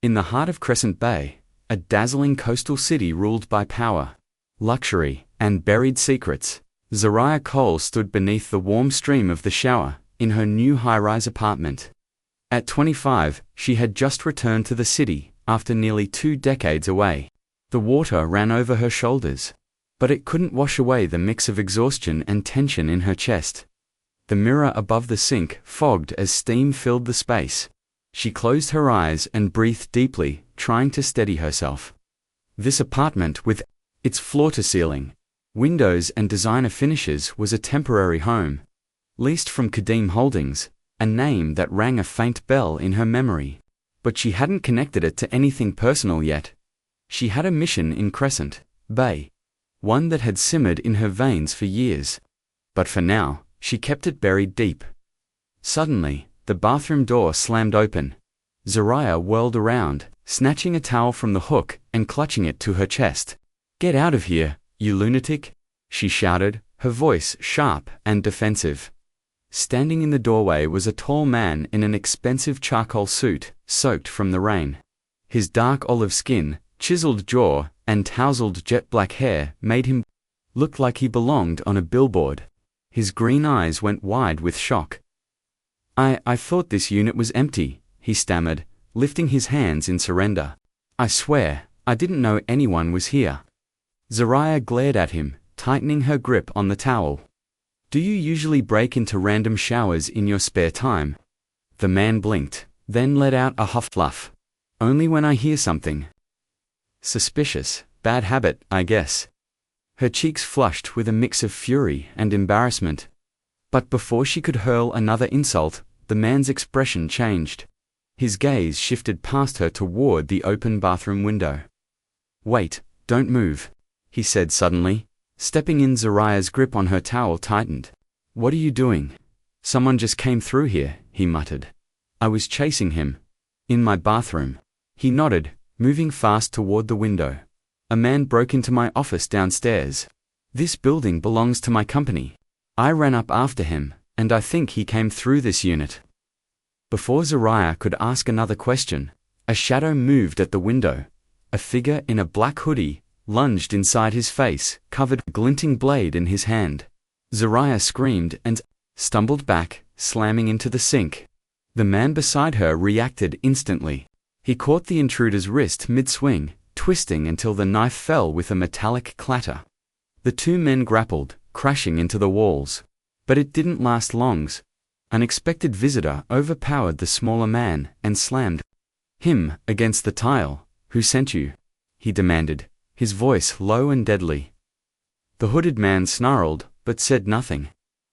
In the heart of Crescent Bay, a dazzling coastal city ruled by power, luxury, and buried secrets, Zariah Cole stood beneath the warm stream of the shower, in her new high-rise apartment. At 25, she had just returned to the city, after nearly 2 decades away. The water ran over her shoulders, but it couldn't wash away the mix of exhaustion and tension in her chest. The mirror above the sink fogged as steam filled the space. She closed her eyes and breathed deeply, trying to steady herself. This apartment, with its floor-to-ceiling windows and designer finishes, was a temporary home, leased from Kadeem Holdings, a name that rang a faint bell in her memory. But she hadn't connected it to anything personal yet. She had a mission in Crescent Bay, one that had simmered in her veins for years. But for now, she kept it buried deep. Suddenly, the bathroom door slammed open. Zariah whirled around, snatching a towel from the hook and clutching it to her chest. "Get out of here, you lunatic!" she shouted, her voice sharp and defensive. Standing in the doorway was a tall man in an expensive charcoal suit, soaked from the rain. His dark olive skin, chiseled jaw, and tousled jet-black hair made him look like he belonged on a billboard. His green eyes went wide with shock. I thought this unit was empty," he stammered, lifting his hands in surrender. "I swear, I didn't know anyone was here." Zariah glared at him, tightening her grip on the towel. "Do you usually break into random showers in your spare time?" The man blinked, then let out a huff. "Only when I hear something suspicious. Bad habit, I guess." Her cheeks flushed with a mix of fury and embarrassment. But before she could hurl another insult, the man's expression changed. His gaze shifted past her toward the open bathroom window. "Wait, don't move," he said suddenly. Stepping in, Zariah's grip on her towel tightened. "What are you doing?" "Someone just came through here," he muttered. "I was chasing him. In my bathroom." He nodded, moving fast toward the window. "A man broke into my office downstairs. This building belongs to my company. I ran up after him, and I think he came through this unit." Before Zariah could ask another question, a shadow moved at the window. A figure in a black hoodie lunged inside his face, covered a glinting blade in his hand. Zariah screamed and stumbled back, slamming into the sink. The man beside her reacted instantly. He caught the intruder's wrist mid-swing, twisting until the knife fell with a metallic clatter. The two men grappled, crashing into the walls. But it didn't last long. An unexpected visitor overpowered the smaller man and slammed him against the tile. "Who sent you?" he demanded, his voice low and deadly. The hooded man snarled, but said nothing.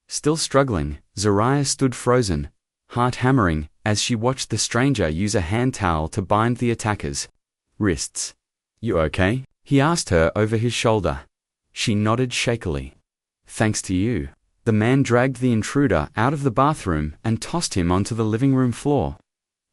Still struggling, Zariah stood frozen, heart hammering, as she watched the stranger use a hand towel to bind the attacker's wrists. "You okay?" he asked her over his shoulder. She nodded shakily. "Thanks to you." The man dragged the intruder out of the bathroom and tossed him onto the living room floor.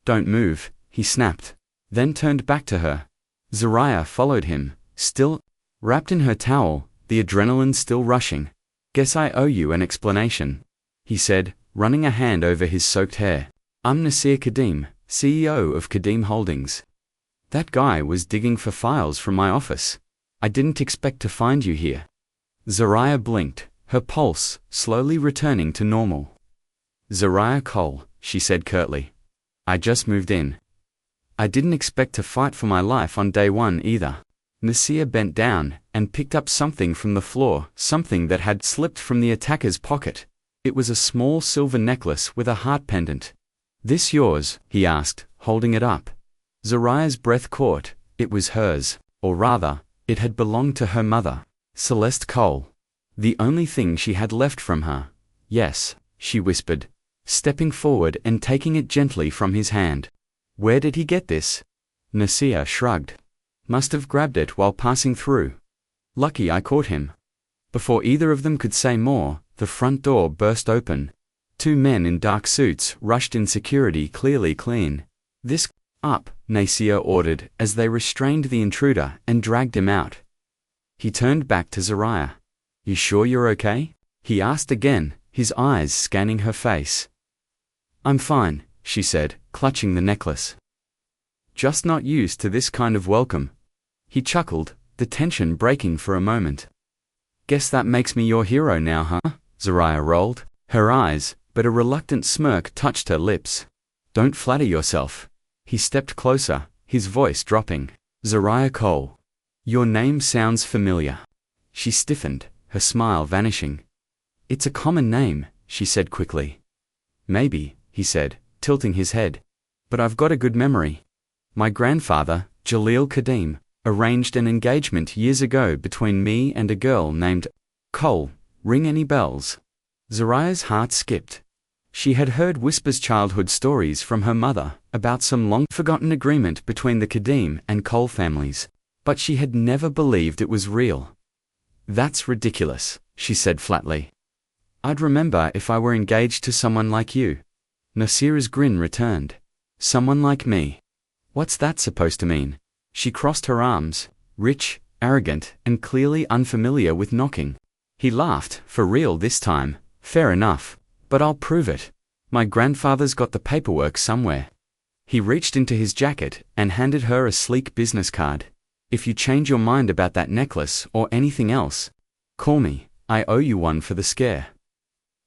"Don't move," he snapped, then turned back to her. Zariah followed him, still wrapped in her towel, the adrenaline still rushing. "Guess I owe you an explanation," he said, running a hand over his soaked hair. "I'm Nasir Kadeem, CEO of Kadeem Holdings. That guy was digging for files from my office. I didn't expect to find you here." Zariah blinked, her pulse slowly returning to normal. "Zariah Cole," she said curtly. "I just moved in. I didn't expect to fight for my life on day one either." Nasir bent down and picked up something from the floor, something that had slipped from the attacker's pocket. It was a small silver necklace with a heart pendant. "This yours?" he asked, holding it up. Zariah's breath caught. It was hers, or rather, it had belonged to her mother, Celeste Cole. The only thing she had left from her. "Yes," she whispered, stepping forward and taking it gently from his hand. "Where did he get this?" Nasir shrugged. "Must have grabbed it while passing through. Lucky I caught him." Before either of them could say more, the front door burst open. 2 men in dark suits rushed in, security clearly clean. "This up," Nasir ordered as they restrained the intruder and dragged him out. He turned back to Zariah. "You sure you're okay?" he asked again, his eyes scanning her face. "I'm fine," she said, clutching the necklace. Just not used to this kind of welcome. He chuckled, the tension breaking for a moment. Guess that makes me your hero now, huh? Zariah rolled her eyes, but a reluctant smirk touched her lips. Don't flatter yourself. He stepped closer, his voice dropping. Zariah Cole. Your name sounds familiar. She stiffened, her smile vanishing. It's a common name, she said quickly. Maybe, he said, tilting his head. But I've got a good memory. My grandfather, Jaleel Kadeem, arranged an engagement years ago between me and a girl named Cole. Ring any bells? Zariah's heart skipped. She had heard Whisper's childhood stories from her mother about some long-forgotten agreement between the Kadeem and Cole families, but she had never believed it was real. That's ridiculous, she said flatly. I'd remember if I were engaged to someone like you. Nasira's grin returned. Someone like me. What's that supposed to mean? She crossed her arms, rich, arrogant, and clearly unfamiliar with knocking. He laughed, for real this time. Fair enough, but I'll prove it. My grandfather's got the paperwork somewhere. He reached into his jacket and handed her a sleek business card. If you change your mind about that necklace or anything else, call me. I owe you one for the scare.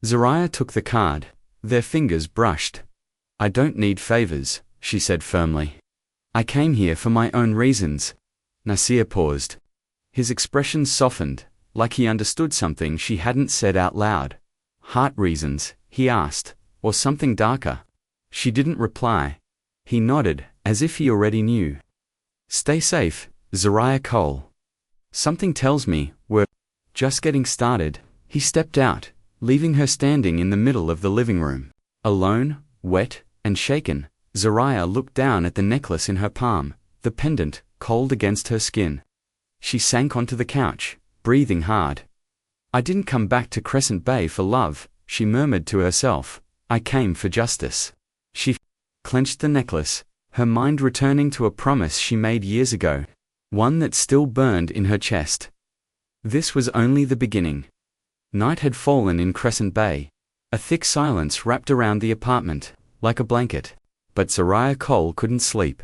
Zariah took the card. Their fingers brushed. I don't need favors, she said firmly. I came here for my own reasons. Nasir paused. His expression softened, like he understood something she hadn't said out loud. Heart reasons, he asked, or something darker? She didn't reply. He nodded, as if he already knew. Stay safe, Zariah Cole. Something tells me we're just getting started. He stepped out, leaving her standing in the middle of the living room. Alone, wet, and shaken, Zariah looked down at the necklace in her palm, the pendant, cold against her skin. She sank onto the couch, breathing hard. I didn't come back to Crescent Bay for love, she murmured to herself. I came for justice. She clenched the necklace, her mind returning to a promise she made years ago, one that still burned in her chest. This was only the beginning. Night had fallen in Crescent Bay. A thick silence wrapped around the apartment, like a blanket. But Zariah Cole couldn't sleep.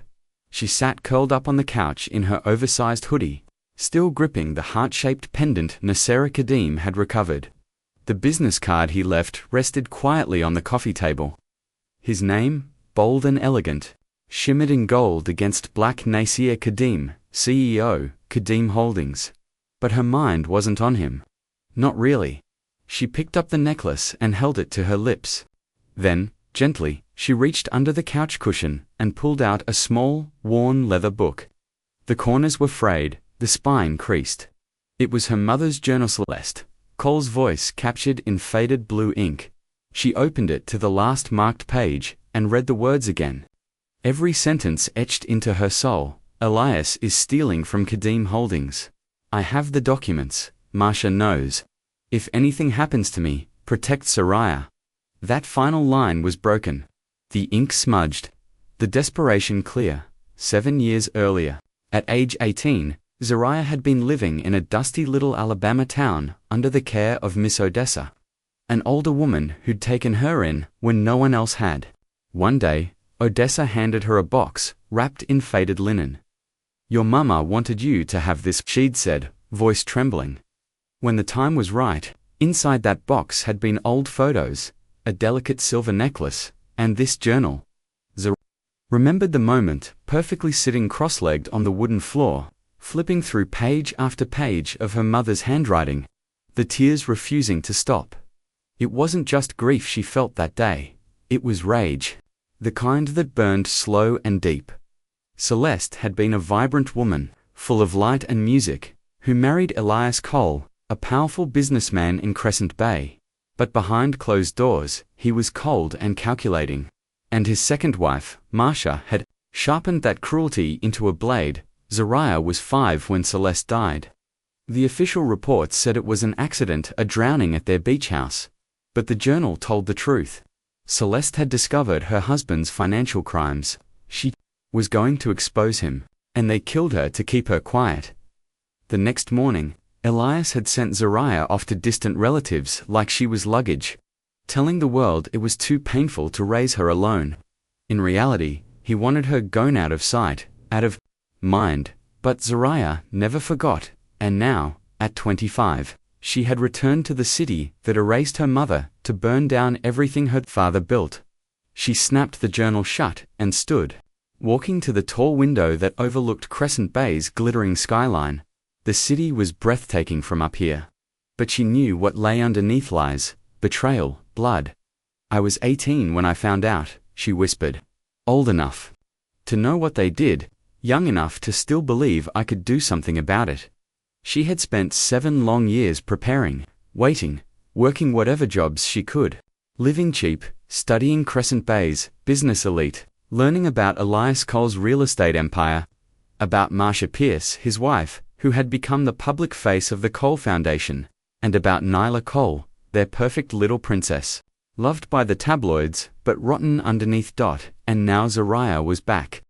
She sat curled up on the couch in her oversized hoodie, still gripping the heart-shaped pendant Nasira Kadeem had recovered. The business card he left rested quietly on the coffee table. His name, bold and elegant, shimmered in gold against black. Nasir Kadeem, CEO, Kadeem Holdings. But her mind wasn't on him. Not really. She picked up the necklace and held it to her lips. Then, gently, she reached under the couch cushion and pulled out a small, worn leather book. The corners were frayed, the spine creased. It was her mother's journal. Celeste, Cole's voice captured in faded blue ink. She opened it to the last marked page and read the words again. Every sentence etched into her soul. Elias is stealing from Kadeem Holdings. I have the documents. Marsha knows. If anything happens to me, protect Zariah. That final line was broken. The ink smudged. The desperation clear. 7 years earlier, at age 18, Zariah had been living in a dusty little Alabama town under the care of Miss Odessa, an older woman who'd taken her in when no one else had. One day, Odessa handed her a box, wrapped in faded linen. Your mama wanted you to have this, she'd said, voice trembling. When the time was right, inside that box had been old photos, a delicate silver necklace, and this journal. Zariah remembered the moment, perfectly sitting cross-legged on the wooden floor, flipping through page after page of her mother's handwriting, the tears refusing to stop. It wasn't just grief she felt that day, it was rage, the kind that burned slow and deep. Celeste had been a vibrant woman, full of light and music, who married Elias Cole, a powerful businessman in Crescent Bay. But behind closed doors, he was cold and calculating. And his second wife, Marsha, had sharpened that cruelty into a blade. Zariah was 5 when Celeste died. The official reports said it was an accident, a drowning at their beach house. But the journal told the truth. Celeste had discovered her husband's financial crimes. She was going to expose him, and they killed her to keep her quiet. The next morning, Elias had sent Zariah off to distant relatives like she was luggage, telling the world it was too painful to raise her alone. In reality, He wanted her gone out of sight, out of mind, but Zariah never forgot, and now, at 25, she had returned to the city that erased her mother to burn down everything her father built. She snapped the journal shut and stood, walking to the tall window that overlooked Crescent Bay's glittering skyline. The city was breathtaking from up here. But she knew what lay underneath: lies, betrayal, blood. "I was 18 when I found out," she whispered. "Old enough to know what they did, young enough to still believe I could do something about it." She had spent 7 long years preparing, waiting, working whatever jobs she could, living cheap, studying Crescent Bay's business elite, learning about Elias Cole's real estate empire, about Marsha Pierce, his wife, who had become the public face of the Cole Foundation, and about Nyla Cole, their perfect little princess, loved by the tabloids, but rotten underneath. And now Zariah was back.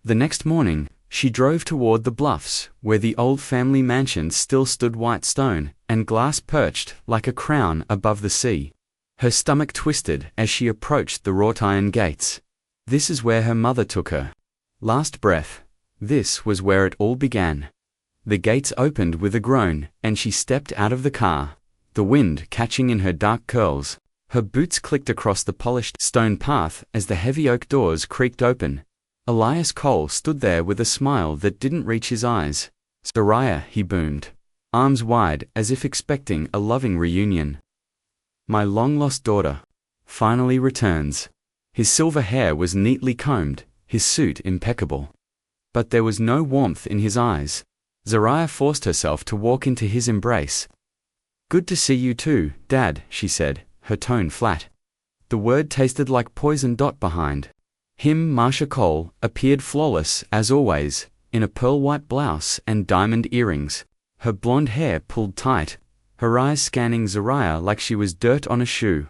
The next morning, she drove toward the bluffs, where the old family mansion still stood white stone and glass perched like a crown above the sea. Her stomach twisted as she approached the wrought iron gates. This is where her mother took her last breath. This was where it all began. The gates opened with a groan, and she stepped out of the car, the wind catching in her dark curls. Her boots clicked across the polished stone path as the heavy oak doors creaked open. Elias Cole stood there with a smile that didn't reach his eyes. "Zariah," he boomed, arms wide as if expecting a loving reunion. "My long-lost daughter finally returns." His silver hair was neatly combed, his suit impeccable. But there was no warmth in his eyes. Zariah forced herself to walk into his embrace. "Good to see you too, Dad," she said, her tone flat. The word tasted like poison. Behind him, Marsha Cole appeared flawless as always, in a pearl-white blouse and diamond earrings, her blonde hair pulled tight, her eyes scanning Zariah like she was dirt on a shoe.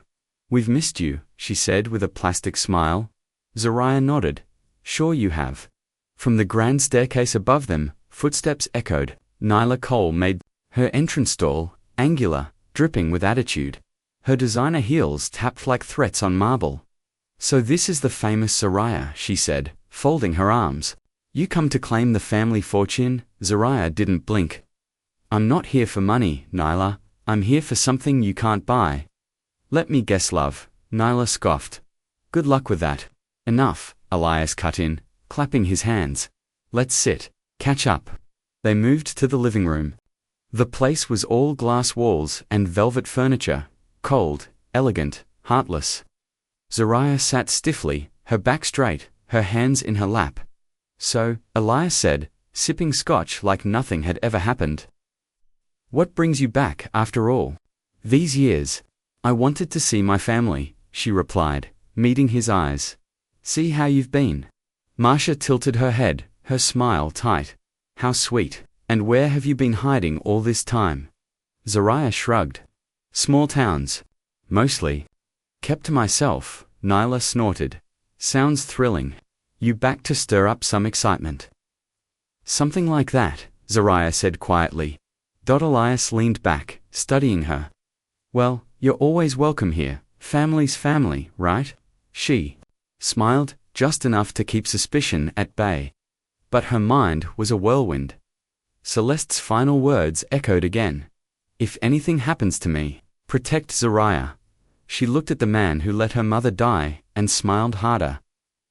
"We've missed you," she said with a plastic smile. Zariah nodded. "Sure you have." From the grand staircase above them, footsteps echoed. Nyla Cole made her entrance stall, angular, dripping with attitude. Her designer heels tapped like threats on marble. "So this is the famous Zariah," she said, folding her arms. "You come to claim the family fortune?" Zariah didn't blink. "I'm not here for money, Nyla. I'm here for something you can't buy." "Let me guess, love," Nyla scoffed. "Good luck with that." "Enough," Elias cut in, clapping his hands. "Let's sit. Catch up." They moved to the living room. The place was all glass walls and velvet furniture, cold, elegant, heartless. Zariah sat stiffly, her back straight, her hands in her lap. "So," Elias said, sipping scotch like nothing had ever happened. "What brings you back after all these years?" "I wanted to see my family," she replied, meeting his eyes. "See how you've been." Marsha tilted her head, her smile tight. "How sweet. And where have you been hiding all this time?" Zariah shrugged. "Small towns. Mostly. Kept to myself," Nyla snorted. "Sounds thrilling. You back to stir up some excitement?" "Something like that," Zariah said quietly. Elias leaned back, studying her. "Well, you're always welcome here. Family's family, right?" She smiled, just enough to keep suspicion at bay. But her mind was a whirlwind. Celeste's final words echoed again. "If anything happens to me, protect Zariah." She looked at the man who let her mother die, and smiled harder.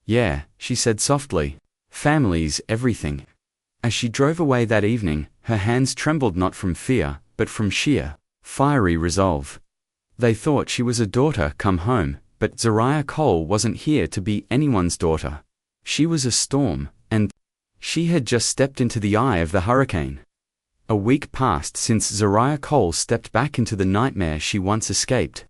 "Yeah," she said softly. "Family's everything." As she drove away that evening, her hands trembled not from fear, but from sheer, fiery resolve. They thought she was a daughter come home, but Zariah Cole wasn't here to be anyone's daughter. She was a storm, and she had just stepped into the eye of the hurricane. A week passed since Zariah Cole stepped back into the nightmare she once escaped.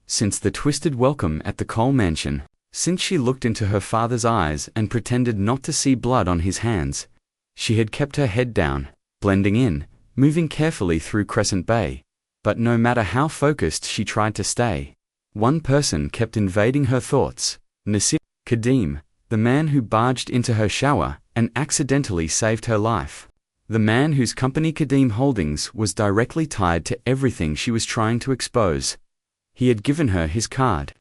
Since the twisted welcome at the Cole mansion, since she looked into her father's eyes and pretended not to see blood on his hands, she had kept her head down, blending in, moving carefully through Crescent Bay. But no matter how focused she tried to stay, one person kept invading her thoughts: Nasir Kadeem, the man who barged into her shower and accidentally saved her life. The man whose company Kadeem Holdings was directly tied to everything she was trying to expose. He had given her his card.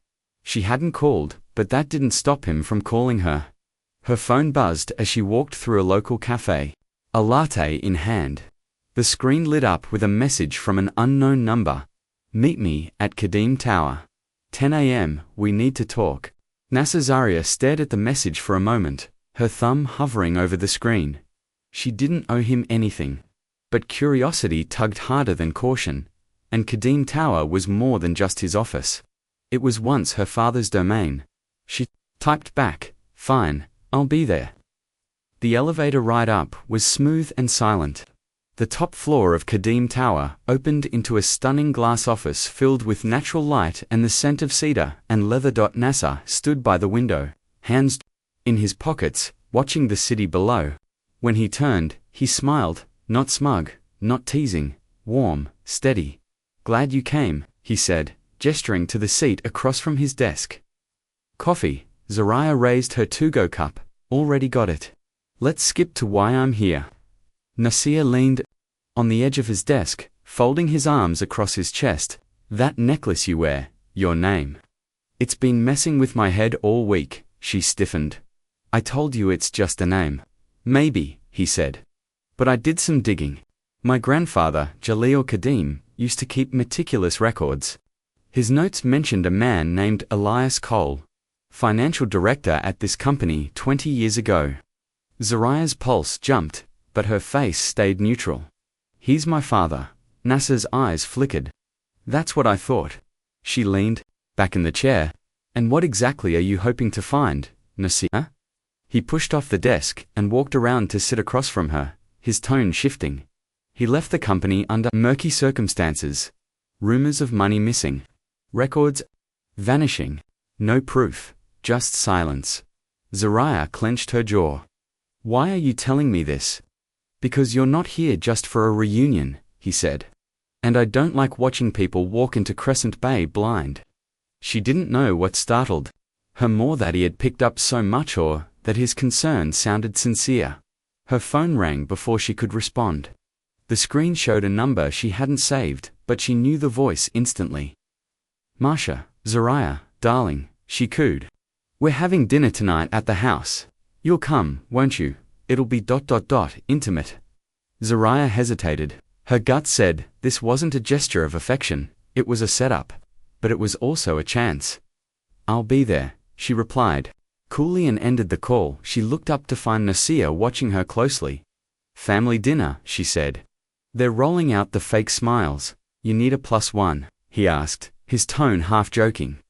She hadn't called, but that didn't stop him from calling her. Her phone buzzed as she walked through a local cafe, a latte in hand. The screen lit up with a message from an unknown number. Meet me at Kadim Tower. 10 a.m., we need to talk. Zaria stared at the message for a moment, her thumb hovering over the screen. She didn't owe him anything. But curiosity tugged harder than caution, and Kadim Tower was more than just his office. It was once her father's domain. She typed back, "Fine, I'll be there." The elevator ride up was smooth and silent. The top floor of Kadim Tower opened into a stunning glass office filled with natural light and the scent of cedar and leather. Nasser stood by the window, hands in his pockets, watching the city below. When he turned, he smiled, not smug, not teasing, warm, steady. "Glad you came," he said, gesturing to the seat across from his desk. "Coffee." Zaria raised her to-go cup. "Already got it. Let's skip to why I'm here." Nasir leaned on the edge of his desk, folding his arms across his chest. "That necklace you wear, your name. It's been messing with my head all week." She stiffened. "I told you it's just a name." "Maybe," he said. "But I did some digging. My grandfather, Jalil Kadim, used to keep meticulous records. His notes mentioned a man named Elias Cole, financial director at this company 20 years ago." Zariah's pulse jumped, but her face stayed neutral. "He's my father." Nasser's eyes flickered. "That's what I thought." She leaned back in the chair. "And what exactly are you hoping to find, Nasir?" He pushed off the desk and walked around to sit across from her, his tone shifting. He left the company under murky circumstances. Rumors of money missing. Records vanishing. No proof, just silence. Zariah clenched her jaw. "Why are you telling me this?" "Because you're not here just for a reunion," he said. "And I don't like watching people walk into Crescent Bay blind." She didn't know what startled her more, that he had picked up so much or that his concern sounded sincere. Her phone rang before she could respond. The screen showed a number she hadn't saved, but she knew the voice instantly. "Marsha, Zariah, darling," she cooed. "We're having dinner tonight at the house. You'll come, won't you? It'll be ... intimate." Zariah hesitated. Her gut said this wasn't a gesture of affection, it was a setup. But it was also a chance. "I'll be there," she replied. Coolly, and ended the call. She looked up to find Nasir watching her closely. "Family dinner," she said. "They're rolling out the fake smiles. You need a +1, he asked, his tone half joking.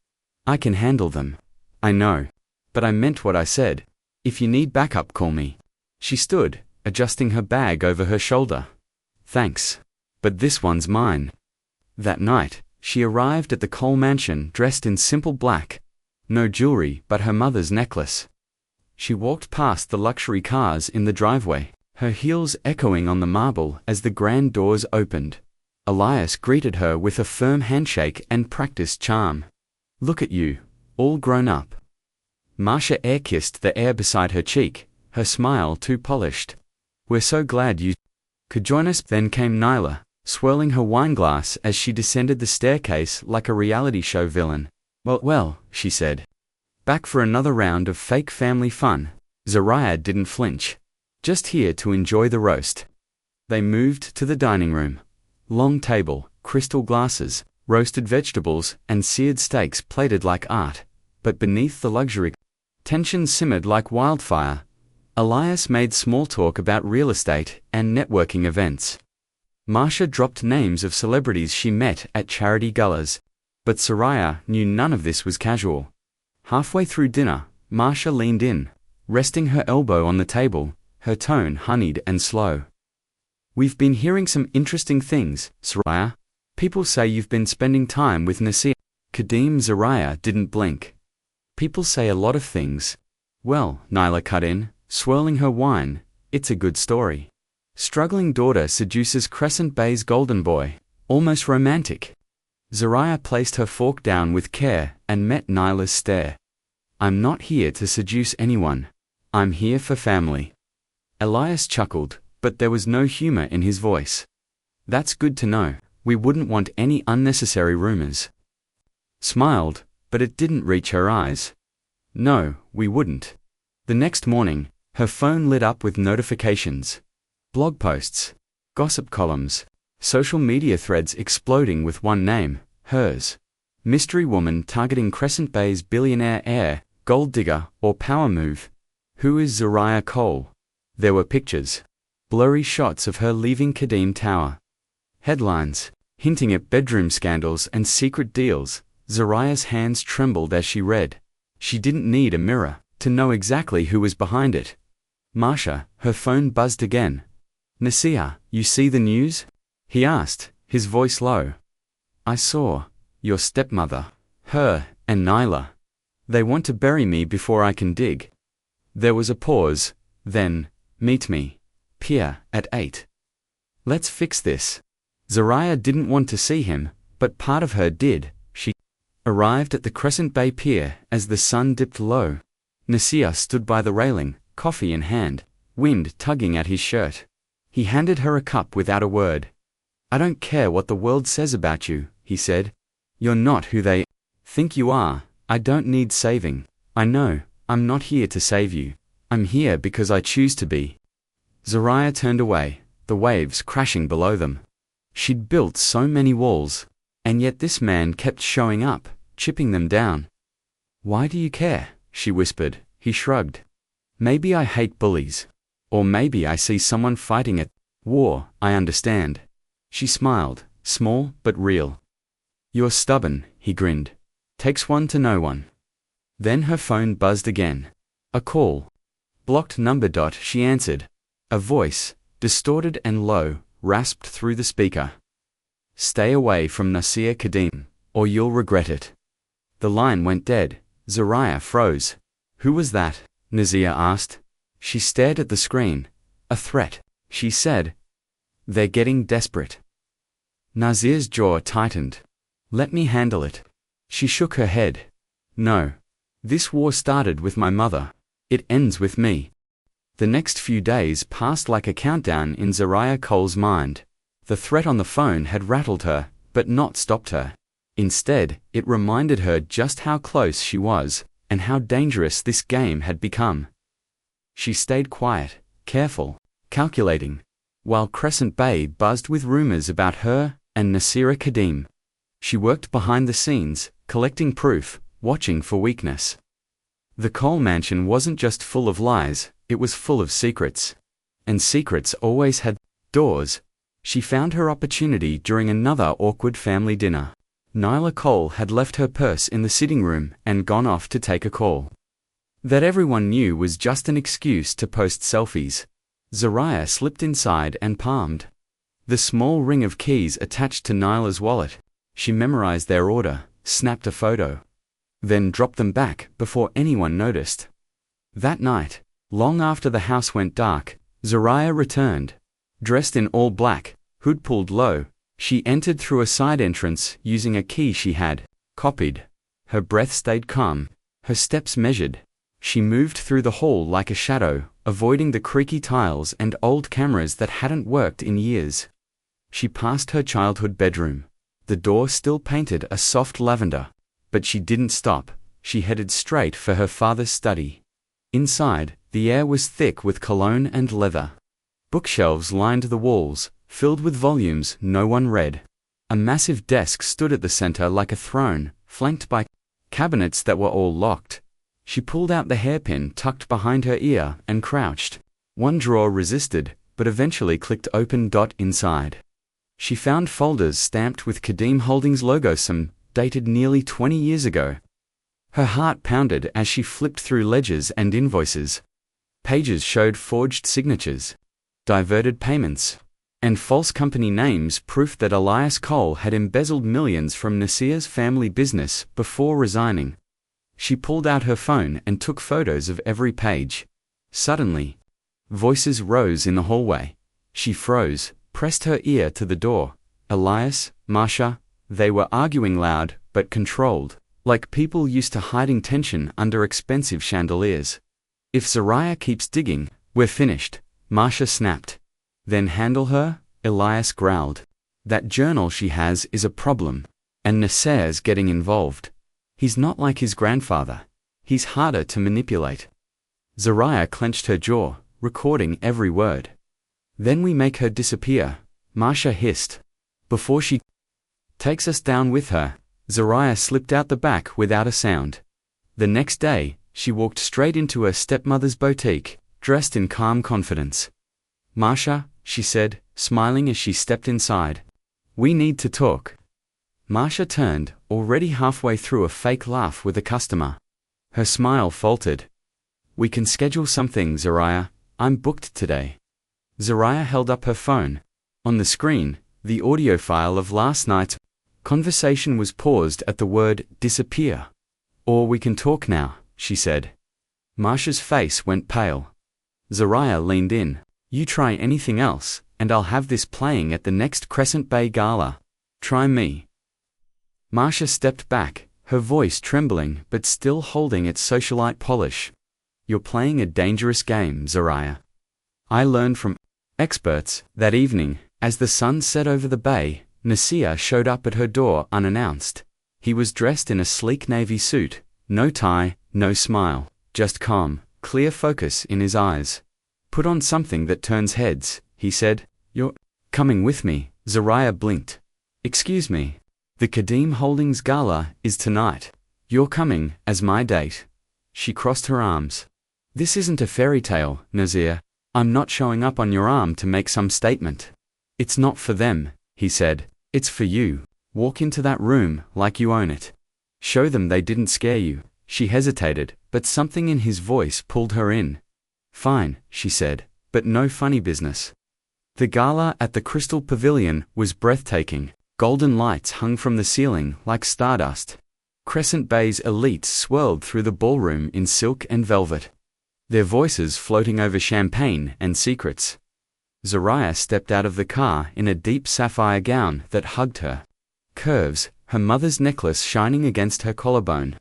"I can handle them." "I know. But I meant what I said. If you need backup, call me." She stood, adjusting her bag over her shoulder. "Thanks. But this one's mine." That night, she arrived at the Cole mansion dressed in simple black. No jewelry but her mother's necklace. She walked past the luxury cars in the driveway, her heels echoing on the marble as the grand doors opened. Elias greeted her with a firm handshake and practiced charm. "Look at you, all grown up." Marsha air-kissed the air beside her cheek, her smile too polished. "We're so glad you could join us." Then came Nyla, swirling her wineglass as she descended the staircase like a reality show villain. Well, she said. "Back for another round of fake family fun." Zariah didn't flinch. "Just here to enjoy the roast." They moved to the dining room. Long table, crystal glasses, roasted vegetables, and seared steaks plated like art. But beneath the luxury, tension simmered like wildfire. Elias made small talk about real estate and networking events. Marsha dropped names of celebrities she met at charity galas. But Zariah knew none of this was casual. Halfway through dinner, Marsha leaned in, resting her elbow on the table, her tone honeyed and slow. "We've been hearing some interesting things, Zariah. People say you've been spending time with Nasir." Kadim. Zariah didn't blink. "People say a lot of things." "Well," Nyla cut in, swirling her wine, "it's a good story. Struggling daughter seduces Crescent Bay's golden boy. Almost romantic." Zariah placed her fork down with care and met Nyla's stare. "I'm not here to seduce anyone. I'm here for family." Elias chuckled, but there was no humor in his voice. "That's good to know. We wouldn't want any unnecessary rumors." Smiled, but it didn't reach her eyes. "No, we wouldn't." The next morning, her phone lit up with notifications. Blog posts, gossip columns, social media threads exploding with one name, hers. Mystery woman targeting Crescent Bay's billionaire heir, gold digger, or power move. Who is Zariah Cole? There were pictures. Blurry shots of her leaving Kadeem Tower. Headlines, hinting at bedroom scandals and secret deals. Zariah's hands trembled as she read. She didn't need a mirror to know exactly who was behind it. Marsha, her phone buzzed again. Nasir, you see the news? He asked, his voice low. I saw. Your stepmother. Her, and Nyla. They want to bury me before I can dig. There was a pause, then, meet me. Pier, at 8. Let's fix this. Zariah didn't want to see him, but part of her did. She arrived at the Crescent Bay Pier as the sun dipped low. Nasir stood by the railing, coffee in hand, wind tugging at his shirt. He handed her a cup without a word. I don't care what the world says about you, he said. You're not who they think you are. I don't need saving. I know, I'm not here to save you. I'm here because I choose to be. Zariah turned away, the waves crashing below them. She'd built so many walls, and yet this man kept showing up, chipping them down. Why do you care? She whispered. He shrugged. Maybe I hate bullies. Or maybe I see someone fighting at war, I understand. She smiled, small but real. You're stubborn, he grinned. Takes one to know one. Then her phone buzzed again. A call. Blocked number. She answered. A voice, distorted and low, rasped through the speaker. Stay away from Nasir Kadeem, or you'll regret it. The line went dead. Zariah froze. Who was that? Nasir asked. She stared at the screen. A threat, she said. They're getting desperate. Nasir's jaw tightened. Let me handle it. She shook her head. No. This war started with my mother. It ends with me. The next few days passed like a countdown in Zariah Cole's mind. The threat on the phone had rattled her, but not stopped her. Instead, it reminded her just how close she was, and how dangerous this game had become. She stayed quiet, careful, calculating, while Crescent Bay buzzed with rumors about her and Nasir Kadeem. She worked behind the scenes, collecting proof, watching for weakness. The Cole mansion wasn't just full of lies, it was full of secrets. And secrets always had doors. She found her opportunity during another awkward family dinner. Nyla Cole had left her purse in the sitting room and gone off to take a call. That everyone knew was just an excuse to post selfies. Zariah slipped inside and palmed the small ring of keys attached to Nyla's wallet. She memorized their order, snapped a photo, then dropped them back before anyone noticed. That night, long after the house went dark, Zariah returned. Dressed in all black, hood pulled low, she entered through a side entrance using a key she had copied. Her breath stayed calm, her steps measured. She moved through the hall like a shadow, avoiding the creaky tiles and old cameras that hadn't worked in years. She passed her childhood bedroom. The door still painted a soft lavender. But she didn't stop. She headed straight for her father's study. Inside, the air was thick with cologne and leather. Bookshelves lined the walls, filled with volumes no one read. A massive desk stood at the center like a throne, flanked by cabinets that were all locked. She pulled out the hairpin tucked behind her ear and crouched. One drawer resisted, but eventually clicked open. Inside, she found folders stamped with Kadeem Holdings logo, some dated nearly 20 years ago. Her heart pounded as she flipped through ledgers and invoices. Pages showed forged signatures, diverted payments, and false company names, proof that Elias Cole had embezzled millions from Nasir's family business before resigning. She pulled out her phone and took photos of every page. Suddenly, voices rose in the hallway. She froze, pressed her ear to the door. Elias, Marsha, they were arguing loud but controlled, like people used to hiding tension under expensive chandeliers. If Zariah keeps digging, we're finished, Marsha snapped. Then handle her, Elias growled. That journal she has is a problem, and Nasir's getting involved. He's not like his grandfather. He's harder to manipulate. Zariah clenched her jaw, recording every word. Then we make her disappear, Marsha hissed. Before she takes us down with her. Zariah slipped out the back without a sound. The next day, she walked straight into her stepmother's boutique, dressed in calm confidence. Marsha, she said, smiling as she stepped inside. We need to talk. Marsha turned, already halfway through a fake laugh with a customer. Her smile faltered. We can schedule something, Zariah. I'm booked today. Zariah held up her phone. On the screen, the audio file of last night's conversation was paused at the word disappear. Or we can talk now, she said. Marsha's face went pale. Zariah leaned in. You try anything else, and I'll have this playing at the next Crescent Bay Gala. Try me. Marsha stepped back, her voice trembling but still holding its socialite polish. You're playing a dangerous game, Zariah. I learned from experts. That evening, as the sun set over the bay, Nasir showed up at her door unannounced. He was dressed in a sleek navy suit, no tie, no smile, just calm, clear focus in his eyes. Put on something that turns heads, he said. You're coming with me, Zariah blinked. Excuse me. The Kadim Holdings Gala is tonight. You're coming as my date. She crossed her arms. This isn't a fairy tale, Nasir. I'm not showing up on your arm to make some statement. It's not for them, he said. It's for you. Walk into that room like you own it. Show them they didn't scare you. She hesitated, but something in his voice pulled her in. Fine, she said, but no funny business. The gala at the Crystal Pavilion was breathtaking. Golden lights hung from the ceiling like stardust. Crescent Bay's elites swirled through the ballroom in silk and velvet, their voices floating over champagne and secrets. Zariah stepped out of the car in a deep sapphire gown that hugged her curves, her mother's necklace shining against her collarbone.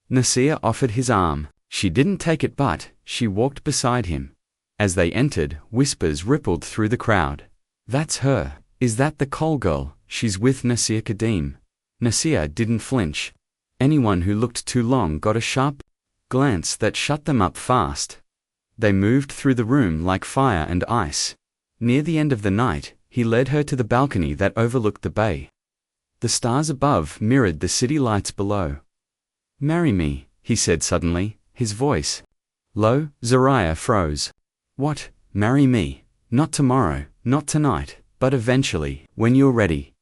Nasir offered his arm. She didn't take it, but she walked beside him. As they entered, whispers rippled through the crowd. That's her. Is that the Cole girl? She's with Nasir Kadim. Nasir didn't flinch. Anyone who looked too long got a sharp glance that shut them up fast. They moved through the room like fire and ice. Near the end of the night, he led her to the balcony that overlooked the bay. The stars above mirrored the city lights below. Marry me, he said suddenly, his voice low. Zariah froze. What? Marry me? Not tomorrow, not tonight, but eventually, when you're ready.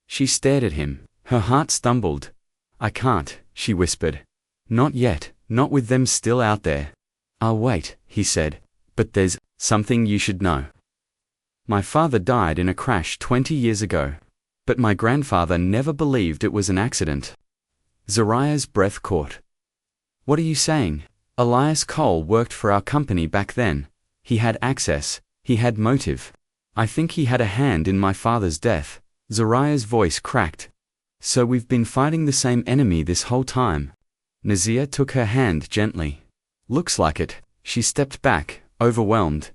She stared at him. Her heart stumbled. I can't, she whispered. Not yet, not with them still out there. I'll wait, he said. But there's something you should know. My father died in a crash 20 years ago. But my grandfather never believed it was an accident. Zariah's breath caught. What are you saying? Elias Cole worked for our company back then. He had access. He had motive. I think he had a hand in my father's death. Zariah's voice cracked. So we've been fighting the same enemy this whole time. Nasir took her hand gently. Looks like it. She stepped back, overwhelmed.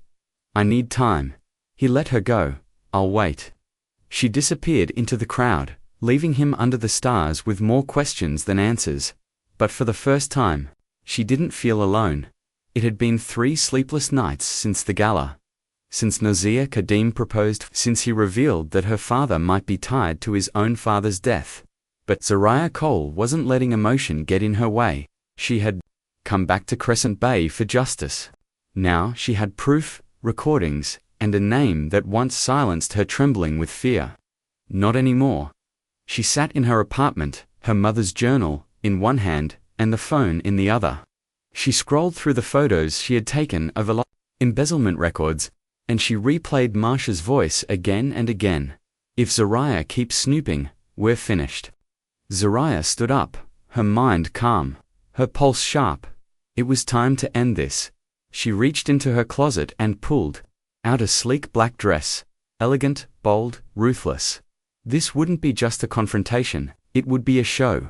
I need time. He let her go. I'll wait. She disappeared into the crowd, leaving him under the stars with more questions than answers. But for the first time, she didn't feel alone. It had been 3 sleepless nights since the gala. Since Nasir Kadim proposed, since he revealed that her father might be tied to his own father's death. But Zariah Cole wasn't letting emotion get in her way. She had come back to Crescent Bay for justice. Now she had proof, recordings, and a name that once silenced her trembling with fear. Not anymore. She sat in her apartment, her mother's journal in one hand and the phone in the other. She scrolled through the photos she had taken of embezzlement records, and she replayed Marsha's voice again and again. If Zariah keeps snooping, we're finished. Zariah stood up, her mind calm, her pulse sharp. It was time to end this. She reached into her closet and pulled out a sleek black dress, elegant, bold, ruthless. This wouldn't be just a confrontation, it would be a show.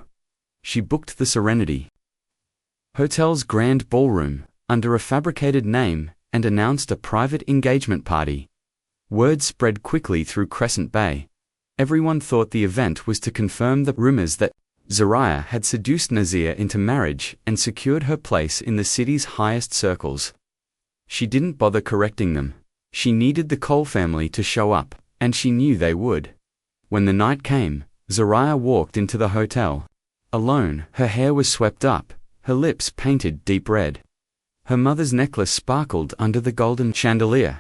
She booked the Serenity Hotel's grand ballroom, under a fabricated name, and announced a private engagement party. Word spread quickly through Crescent Bay. Everyone thought the event was to confirm the rumors that Zariah had seduced Nasir into marriage and secured her place in the city's highest circles. She didn't bother correcting them. She needed the Cole family to show up, and she knew they would. When the night came, Zariah walked into the hotel. Alone, her hair was swept up, her lips painted deep red. Her mother's necklace sparkled under the golden chandelier.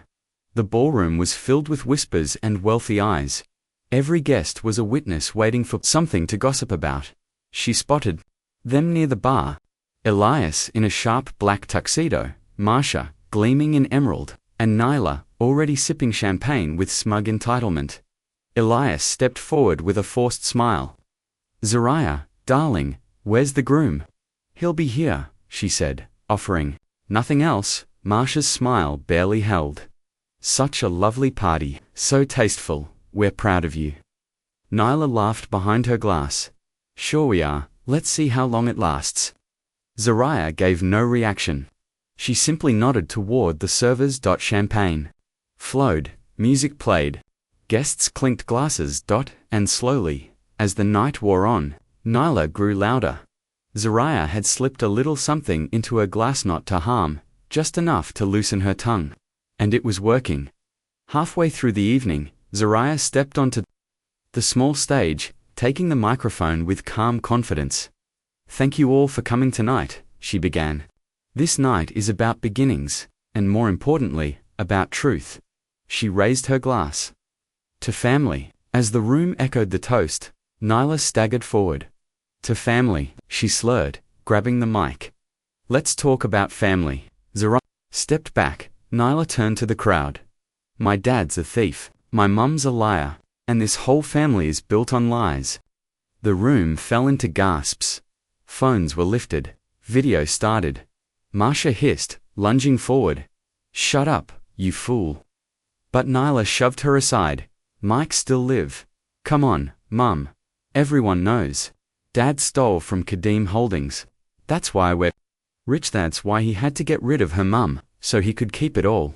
The ballroom was filled with whispers and wealthy eyes. Every guest was a witness waiting for something to gossip about. She spotted them near the bar. Elias in a sharp black tuxedo, Marcia, gleaming in emerald, and Nyla, already sipping champagne with smug entitlement. Elias stepped forward with a forced smile. "Zariah, darling, where's the groom?" "He'll be here," she said, offering. Nothing else. Marcia's smile barely held. "Such a lovely party, so tasteful, we're proud of you." Nyla laughed behind her glass. "Sure we are, let's see how long it lasts." Zariah gave no reaction. She simply nodded toward the servers. Champagne flowed, music played. Guests clinked glasses. And slowly, as the night wore on, Nyla grew louder. Zariah had slipped a little something into her glass, not to harm, just enough to loosen her tongue. And it was working. Halfway through the evening, Zariah stepped onto the small stage, taking the microphone with calm confidence. "Thank you all for coming tonight," she began. "This night is about beginnings, and more importantly, about truth." She raised her glass. "To family." As the room echoed the toast, Nyla staggered forward. "To family," she slurred, grabbing the mic. "Let's talk about family." Zariah stepped back. Nyla turned to the crowd. "My dad's a thief, my mum's a liar, and this whole family is built on lies." The room fell into gasps. Phones were lifted. Video started. Marcia hissed, lunging forward. "Shut up, you fool." But Nyla shoved her aside. "Mike still live. Come on, Mum. Everyone knows. Dad stole from Kadeem Holdings. That's why we're rich. That's why he had to get rid of her mum, so he could keep it all."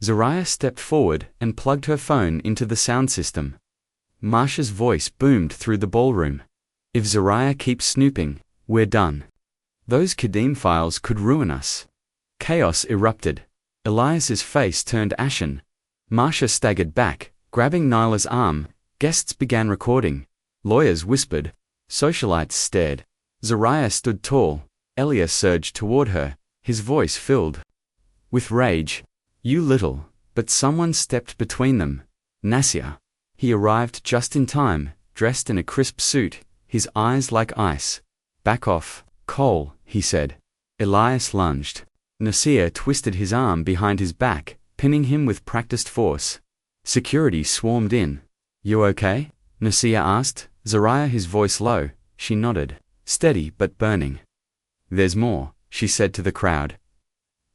Zariah stepped forward and plugged her phone into the sound system. Marcia's voice boomed through the ballroom. "If Zariah keeps snooping, we're done. Those Kadeem files could ruin us." Chaos erupted. Elias's face turned ashen. Marcia staggered back, grabbing Nyla's arm. Guests began recording. Lawyers whispered. Socialites stared. Zariah stood tall. Elias surged toward her, his voice filled with rage. "You little," but someone stepped between them. Nasir. He arrived just in time, dressed in a crisp suit, his eyes like ice. "Back off, Cole," he said. Elias lunged. Nasir twisted his arm behind his back, pinning him with practiced force. Security swarmed in. "You okay?" Nasir asked. Zariah, his voice low. She nodded. "Steady but burning." "There's more," she said to the crowd.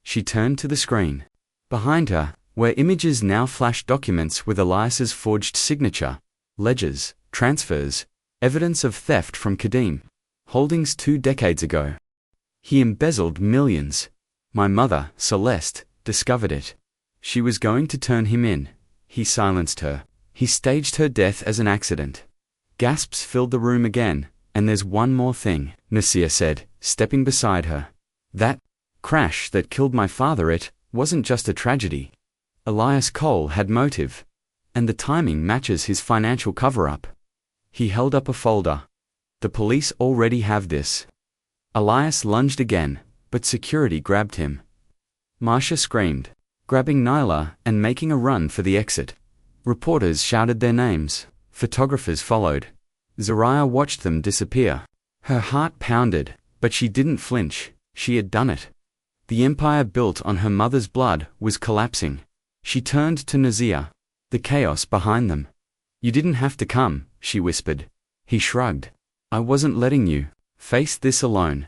She turned to the screen. Behind her, where images now flashed documents with Elias's forged signature, ledgers, transfers, evidence of theft from Kadeem Holdings 2 decades ago. He embezzled millions. My mother, Celeste, discovered it. She was going to turn him in. He silenced her. He staged her death as an accident. Gasps filled the room again. "And there's one more thing," Nasir said, stepping beside her. "That crash that killed my father, it wasn't just a tragedy. Elias Cole had motive. And the timing matches his financial cover-up." He held up a folder. "The police already have this." Elias lunged again, but security grabbed him. Marcia screamed, grabbing Nyla and making a run for the exit. Reporters shouted their names. Photographers followed. Zariah watched them disappear. Her heart pounded, but she didn't flinch. She had done it. The empire built on her mother's blood was collapsing. She turned to Nasir, the chaos behind them. "You didn't have to come," she whispered. He shrugged. "I wasn't letting you face this alone."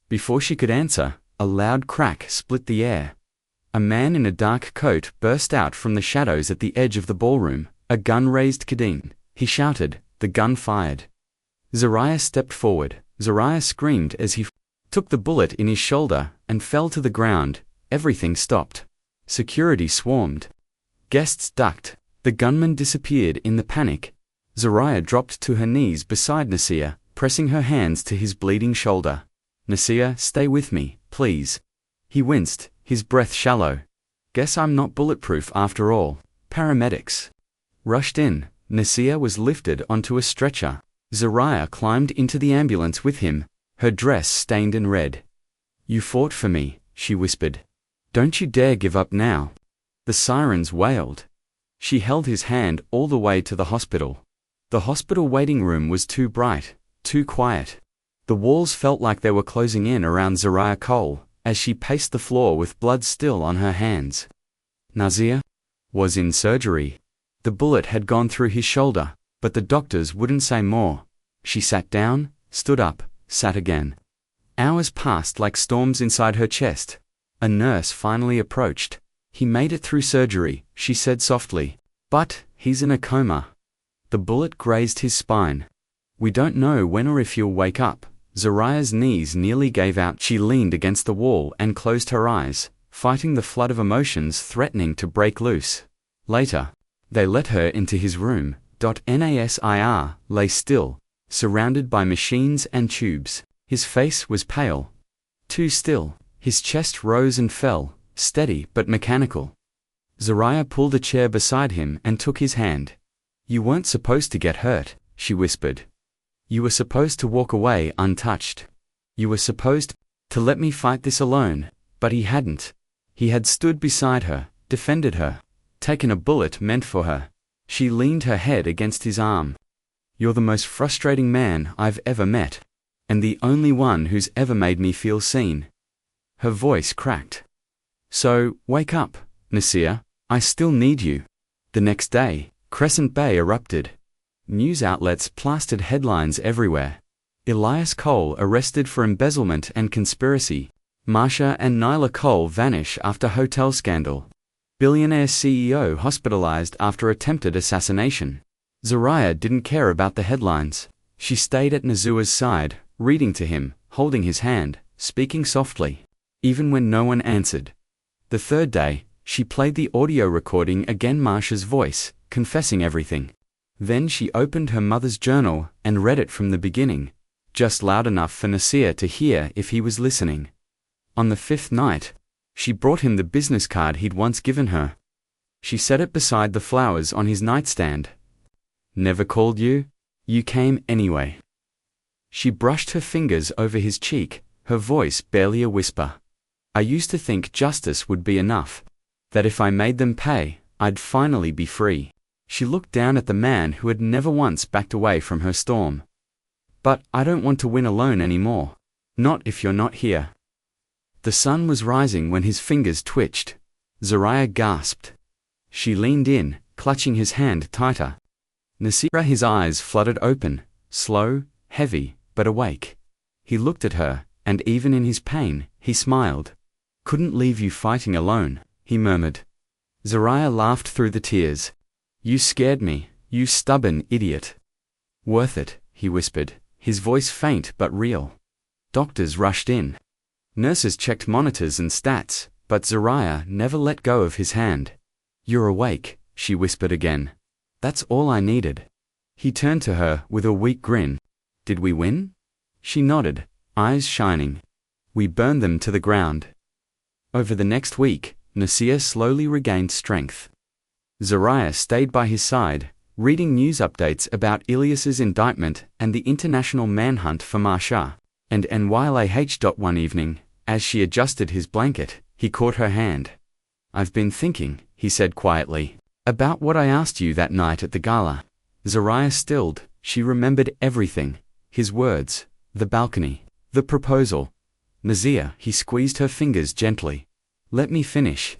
Before she could answer, a loud crack split the air. A man in a dark coat burst out from the shadows at the edge of the ballroom. A gun raised. "Kadeem," he shouted. The gun fired. Zariah stepped forward. Zariah screamed as he took the bullet in his shoulder and fell to the ground. Everything stopped. Security swarmed. Guests ducked. The gunman disappeared in the panic. Zariah dropped to her knees beside Nasir, pressing her hands to his bleeding shoulder. "Nasir, stay with me, please." He winced, his breath shallow. Guess I'm not bulletproof after all. Paramedics rushed in. Nasia was lifted onto a stretcher. Zariah climbed into the ambulance with him, her dress stained in red. You fought for me, she whispered. Don't you dare give up now. The sirens wailed. She held his hand all the way to the hospital. The hospital waiting room was too bright, too quiet. The walls felt like they were closing in around Zariah Cole, as she paced the floor with blood still on her hands. Nazir was in surgery. The bullet had gone through his shoulder, but the doctors wouldn't say more. She sat down, stood up, sat again. Hours passed like storms inside her chest. A nurse finally approached. He made it through surgery, she said softly. But he's in a coma. The bullet grazed his spine. We don't know when or if you'll wake up. Zariah's knees nearly gave out. She leaned against the wall and closed her eyes, fighting the flood of emotions threatening to break loose. Later, they let her into his room. Nasir lay still, surrounded by machines and tubes. His face was pale. Too still. His chest rose and fell, steady but mechanical. Zariah pulled a chair beside him and took his hand. You weren't supposed to get hurt, she whispered. You were supposed to walk away untouched. You were supposed to let me fight this alone, but he hadn't. He had stood beside her, defended her, taken a bullet meant for her. She leaned her head against his arm. You're the most frustrating man I've ever met, and the only one who's ever made me feel seen. Her voice cracked. So, wake up, Nasir, I still need you. The next day, Crescent Bay erupted. News outlets plastered headlines everywhere. Elias Cole arrested for embezzlement and conspiracy. Marsha and Nyla Cole vanish after hotel scandal. Billionaire CEO hospitalized after attempted assassination. Zariah didn't care about the headlines. She stayed at Nazua's side, reading to him, holding his hand, speaking softly, even when no one answered. The third day, she played the audio recording again, Marsha's voice, confessing everything. Then she opened her mother's journal and read it from the beginning, just loud enough for Nasir to hear if he was listening. On the fifth night, she brought him the business card he'd once given her. She set it beside the flowers on his nightstand. Never called you? You came anyway. She brushed her fingers over his cheek, her voice barely a whisper. I used to think justice would be enough, that if I made them pay, I'd finally be free. She looked down at the man who had never once backed away from her storm. But I don't want to win alone anymore. Not if you're not here. The sun was rising when his fingers twitched. Zariah gasped. She leaned in, clutching his hand tighter. Nasir, his eyes fluttered open, slow, heavy, but awake. He looked at her, and even in his pain, he smiled. Couldn't leave you fighting alone, he murmured. Zariah laughed through the tears. You scared me, you stubborn idiot. Worth it, he whispered, his voice faint but real. Doctors rushed in. Nurses checked monitors and stats, but Zariah never let go of his hand. You're awake, she whispered again. That's all I needed. He turned to her with a weak grin. Did we win? She nodded, eyes shining. We burned them to the ground. Over the next week, Nasir slowly regained strength. Zariah stayed by his side, reading news updates about Ilyas's indictment and the international manhunt for Marsha. And NYLAH. One evening, as she adjusted his blanket, he caught her hand. I've been thinking, he said quietly, about what I asked you that night at the gala. Zariah stilled. She remembered everything. His words, the balcony, the proposal. Nasir, he squeezed her fingers gently. Let me finish.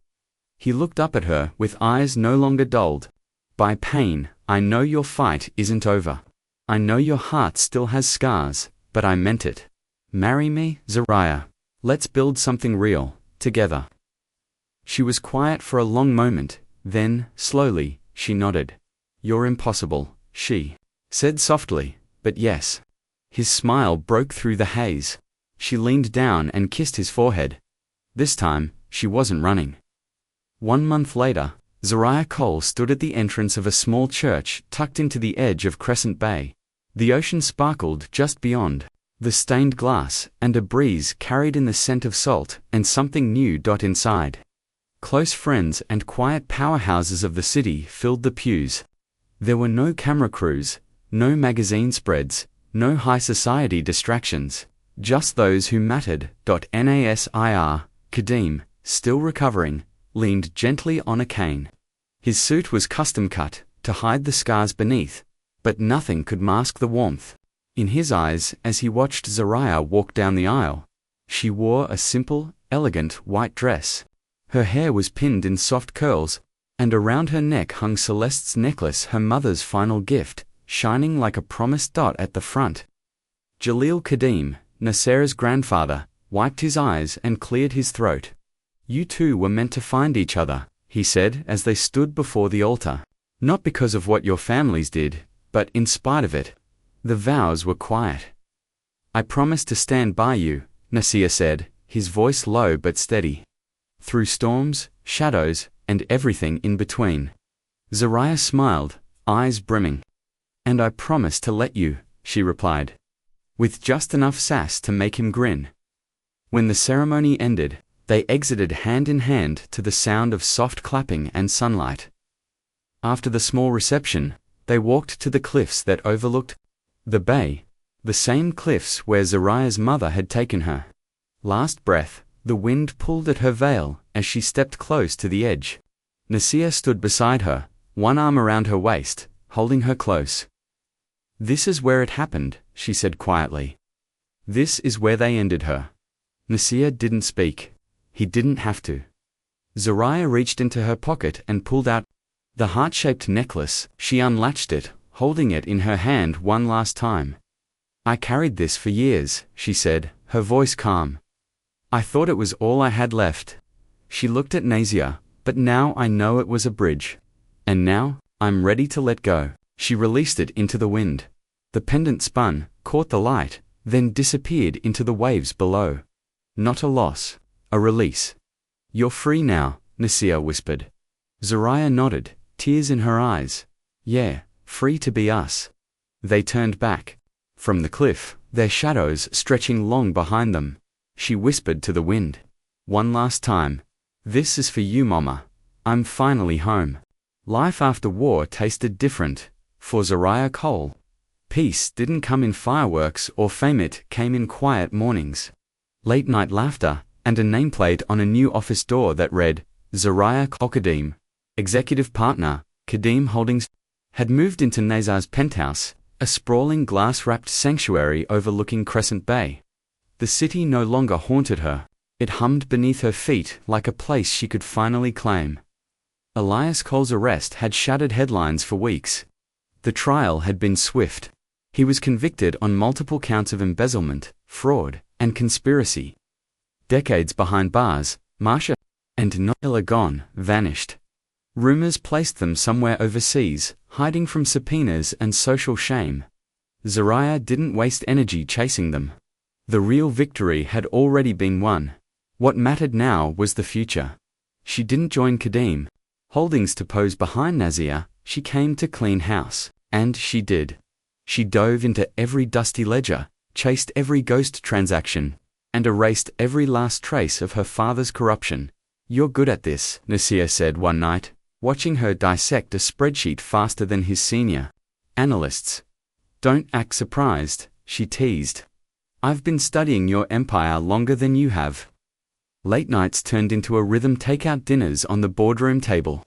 He looked up at her with eyes no longer dulled. By pain, I know your fight isn't over. I know your heart still has scars, but I meant it. Marry me, Zariah. Let's build something real, together. She was quiet for a long moment, then, slowly, she nodded. You're impossible, she said softly, but yes. His smile broke through the haze. She leaned down and kissed his forehead. This time, she wasn't running. 1 month later, Zariah Cole stood at the entrance of a small church tucked into the edge of Crescent Bay. The ocean sparkled just beyond. The stained glass, and a breeze carried in the scent of salt and something new. Inside. Close friends and quiet powerhouses of the city filled the pews. There were no camera crews, no magazine spreads, no high society distractions, just those who mattered. Nasir, Kadeem, still recovering, leaned gently on a cane. His suit was custom cut, to hide the scars beneath, but nothing could mask the warmth in his eyes as he watched Zariah walk down the aisle. She wore a simple, elegant white dress. Her hair was pinned in soft curls, and around her neck hung Celeste's necklace, her mother's final gift, shining like a promise. At the front, Jalil Kadeem, Nasser's grandfather, wiped his eyes and cleared his throat. "You two were meant to find each other," he said as they stood before the altar. "Not because of what your families did, but in spite of it." The vows were quiet. "I promise to stand by you," Nasir said, his voice low but steady. "Through storms, shadows, and everything in between." Zariah smiled, eyes brimming. "And I promise to let you," she replied, with just enough sass to make him grin. When the ceremony ended, they exited hand in hand to the sound of soft clapping and sunlight. After the small reception, they walked to the cliffs that overlooked the bay, the same cliffs where Zariah's mother had taken her. Last breath, the wind pulled at her veil as she stepped close to the edge. Nasir stood beside her, one arm around her waist, holding her close. "This is where it happened," she said quietly. "This is where they ended her." Nasir didn't speak. He didn't have to. Zariah reached into her pocket and pulled out the heart-shaped necklace. She unlatched it, holding it in her hand one last time. "I carried this for years," she said, her voice calm. "I thought it was all I had left." She looked at Nasir, "But now I know it was a bridge. And now, I'm ready to let go." She released it into the wind. The pendant spun, caught the light, then disappeared into the waves below. Not a loss, a release. "You're free now," Nasir whispered. Zariah nodded, tears in her eyes. "Yeah, free to be us." They turned back. From the cliff, their shadows stretching long behind them, she whispered to the wind. "One last time. This is for you, Mama. I'm finally home." Life after war tasted different, for Zariah Cole. Peace didn't come in fireworks or fame, it came in quiet mornings. Late-night laughter, and a nameplate on a new office door that read, Zariah Cole Kadeem, Executive Partner, Kadeem Holdings, had moved into Nasir's penthouse, a sprawling glass-wrapped sanctuary overlooking Crescent Bay. The city no longer haunted her. It hummed beneath her feet like a place she could finally claim. Elias Cole's arrest had shattered headlines for weeks. The trial had been swift. He was convicted on multiple counts of embezzlement, fraud, and conspiracy. Decades behind bars, Marsha and Noella gone, vanished. Rumors placed them somewhere overseas, hiding from subpoenas and social shame. Zariah didn't waste energy chasing them. The real victory had already been won. What mattered now was the future. She didn't join Kadeem Holdings to pose behind Nasir. She came to clean house, and she did. She dove into every dusty ledger, chased every ghost transaction, and erased every last trace of her father's corruption. "You're good at this," Nasir said one night, watching her dissect a spreadsheet faster than his senior analysts. "Don't act surprised," she teased. "I've been studying your empire longer than you have." Late nights turned into a rhythm, takeout dinners on the boardroom table.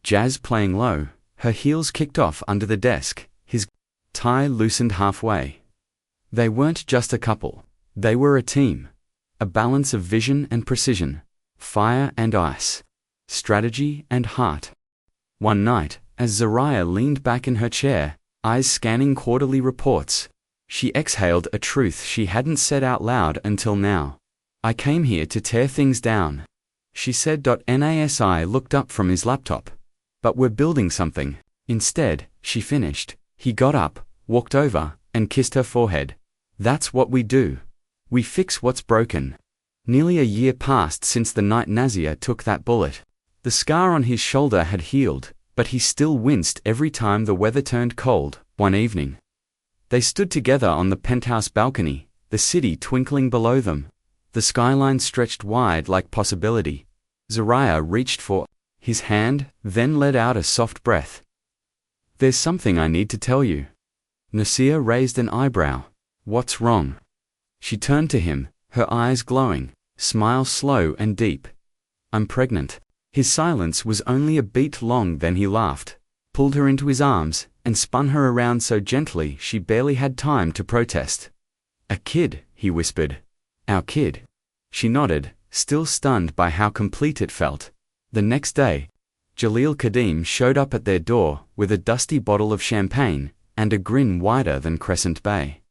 Jazz playing low, her heels kicked off under the desk, his tie loosened halfway. They weren't just a couple, they were a team. A balance of vision and precision, fire and ice, strategy and heart. One night, as Zariah leaned back in her chair, eyes scanning quarterly reports, she exhaled a truth she hadn't said out loud until now. "I came here to tear things down," she said. Nasi looked up from his laptop. "But we're building something." Instead, she finished. He got up, walked over, and kissed her forehead. "That's what we do. We fix what's broken." Nearly a year passed since the night Nasir took that bullet. The scar on his shoulder had healed, but he still winced every time the weather turned cold. One evening, They stood together on the penthouse balcony, the city twinkling below them. The skyline stretched wide like possibility. Zariah reached for his hand, then let out a soft breath. "There's something I need to tell you." Nasir raised an eyebrow. "What's wrong?" She turned to him, her eyes glowing, smile slow and deep. "I'm pregnant." His silence was only a beat long, then he laughed, pulled her into his arms, and spun her around so gently she barely had time to protest. "A kid," he whispered. "Our kid." She nodded, still stunned by how complete it felt. The next day, Jalil Kadim showed up at their door with a dusty bottle of champagne and a grin wider than Crescent Bay.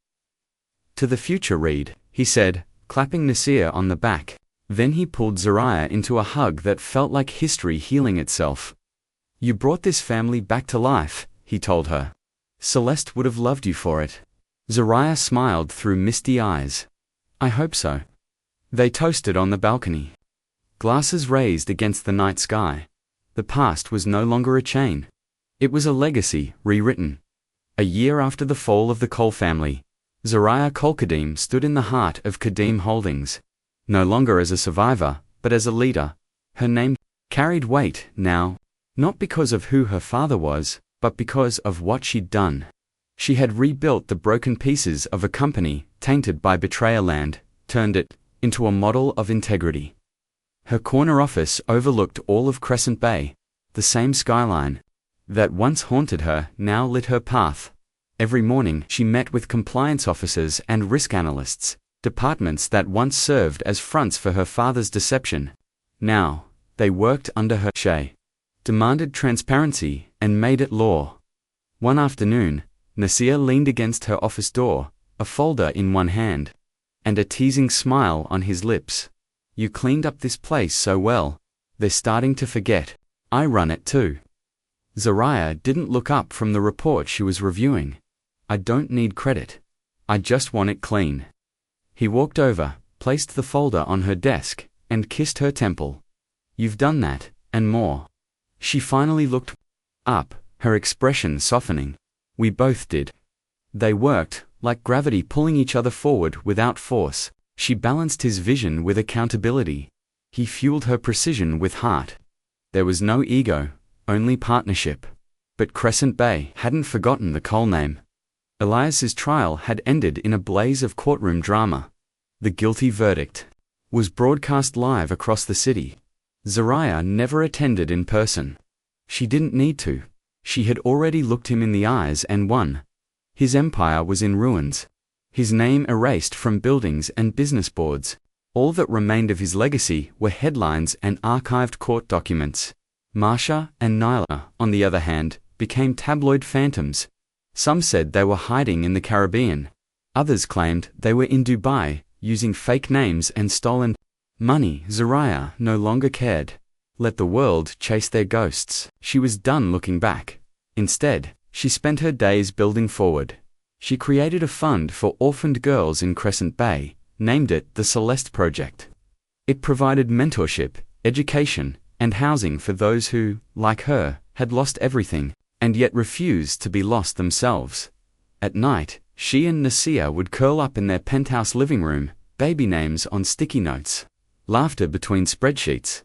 "To the future, Reed," he said, clapping Nasir on the back. Then he pulled Zariah into a hug that felt like history healing itself. "You brought this family back to life," he told her. "Celeste would have loved you for it." Zariah smiled through misty eyes. "I hope so." They toasted on the balcony, glasses raised against the night sky. The past was no longer a chain. It was a legacy, rewritten. A year after the fall of the Cole family, Zariah Kadim stood in the heart of Kadim Holdings. No longer as a survivor, but as a leader. Her name carried weight now, not because of who her father was, but because of what she'd done. She had rebuilt the broken pieces of a company tainted by betrayal and turned it into a model of integrity. Her corner office overlooked all of Crescent Bay. The same skyline that once haunted her now lit her path. Every morning she met with compliance officers and risk analysts, departments that once served as fronts for her father's deception. Now, they worked under her shade, demanded transparency, and made it law. One afternoon, Nasir leaned against her office door, a folder in one hand, and a teasing smile on his lips. "You cleaned up this place so well. They're starting to forget. I run it too." Zariah didn't look up from the report she was reviewing. "I don't need credit. I just want it clean." He walked over, placed the folder on her desk, and kissed her temple. "You've done that, and more." She finally looked up, her expression softening. "We both did." They worked, like gravity pulling each other forward without force. She balanced his vision with accountability. He fueled her precision with heart. There was no ego, only partnership. But Crescent Bay hadn't forgotten the Cole name. Elias's trial had ended in a blaze of courtroom drama. The guilty verdict was broadcast live across the city. Zariah never attended in person. She didn't need to. She had already looked him in the eyes and won. His empire was in ruins. His name erased from buildings and business boards. All that remained of his legacy were headlines and archived court documents. Marsha and Nyla, on the other hand, became tabloid phantoms. Some said they were hiding in the Caribbean. Others claimed they were in Dubai, using fake names and stolen money. Zariah no longer cared. Let the world chase their ghosts. She was done looking back. Instead, she spent her days building forward. She created a fund for orphaned girls in Crescent Bay, named it the Celeste Project. It provided mentorship, education, and housing for those who, like her, had lost everything, and yet refused to be lost themselves. At night, she and Nasir would curl up in their penthouse living room, baby names on sticky notes, laughter between spreadsheets.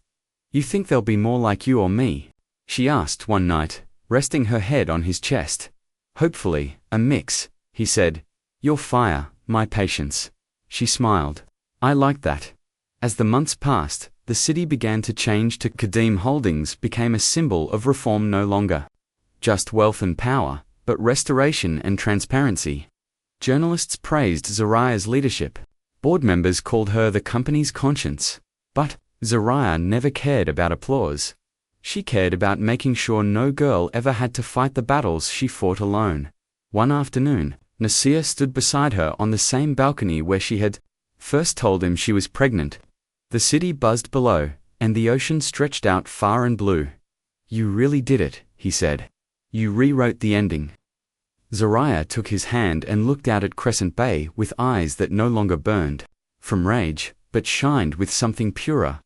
"You think they'll be more like you or me?" she asked one night, resting her head on his chest. "Hopefully, a mix," he said. "Your fire, my patience." She smiled. "I like that." As the months passed, the city began to change. To Kadim Holdings became a symbol of reform, no longer just wealth and power, but restoration and transparency. Journalists praised Zariah's leadership. Board members called her the company's conscience. But Zariah never cared about applause. She cared about making sure no girl ever had to fight the battles she fought alone. One afternoon, Nasir stood beside her on the same balcony where she had first told him she was pregnant. The city buzzed below, and the ocean stretched out far and blue. "You really did it," he said. "You rewrote the ending." Zariah took his hand and looked out at Crescent Bay with eyes that no longer burned from rage, but shined with something purer.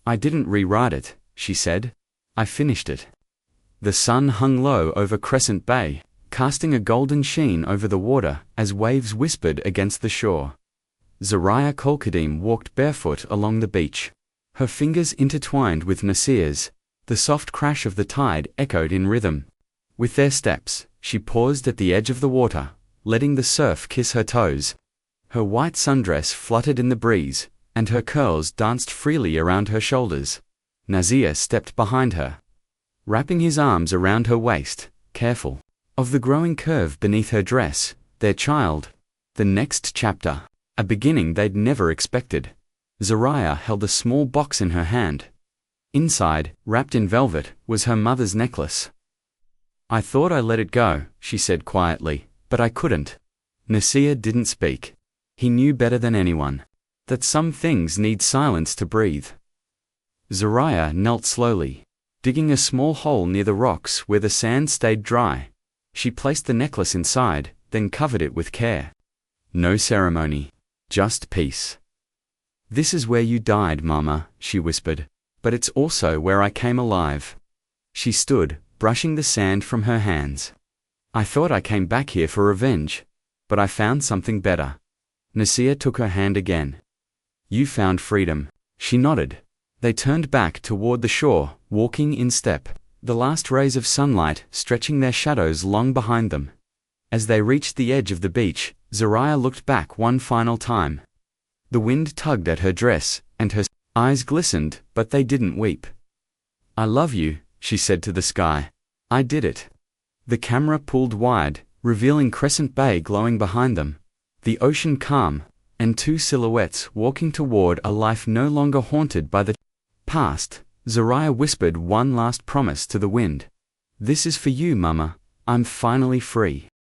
"I didn't rewrite it," she said. "I finished it." The sun hung low over Crescent Bay, casting a golden sheen over the water as waves whispered against the shore. Zariah Kolkadim walked barefoot along the beach. Her fingers intertwined with Nasia's. The soft crash of the tide echoed in rhythm. With their steps, she paused at the edge of the water, letting the surf kiss her toes. Her white sundress fluttered in the breeze, and her curls danced freely around her shoulders. Nazir stepped behind her, wrapping his arms around her waist, careful of the growing curve beneath her dress. Their child. The next chapter. A beginning they'd never expected. Zariah held a small box in her hand. Inside, wrapped in velvet, was her mother's necklace. "I thought I let it go," she said quietly, "but I couldn't." Nasir didn't speak. He knew better than anyone that some things need silence to breathe. Zariah knelt slowly, digging a small hole near the rocks where the sand stayed dry. She placed the necklace inside, then covered it with care. No ceremony, just peace. "This is where you died, Mama," she whispered, "but it's also where I came alive." She stood, brushing the sand from her hands. "I thought I came back here for revenge, but I found something better." Nasir took her hand again. "You found freedom." She nodded. They turned back toward the shore, walking in step, the last rays of sunlight stretching their shadows long behind them. As they reached the edge of the beach, Zariah looked back one final time. The wind tugged at her dress, and her eyes glistened, but they didn't weep. "I love you," she said to the sky. "I did it." The camera pulled wide, revealing Crescent Bay glowing behind them, the ocean calm, and two silhouettes walking toward a life no longer haunted by the past. Zariah whispered one last promise to the wind. "This is for you, Mama. I'm finally free."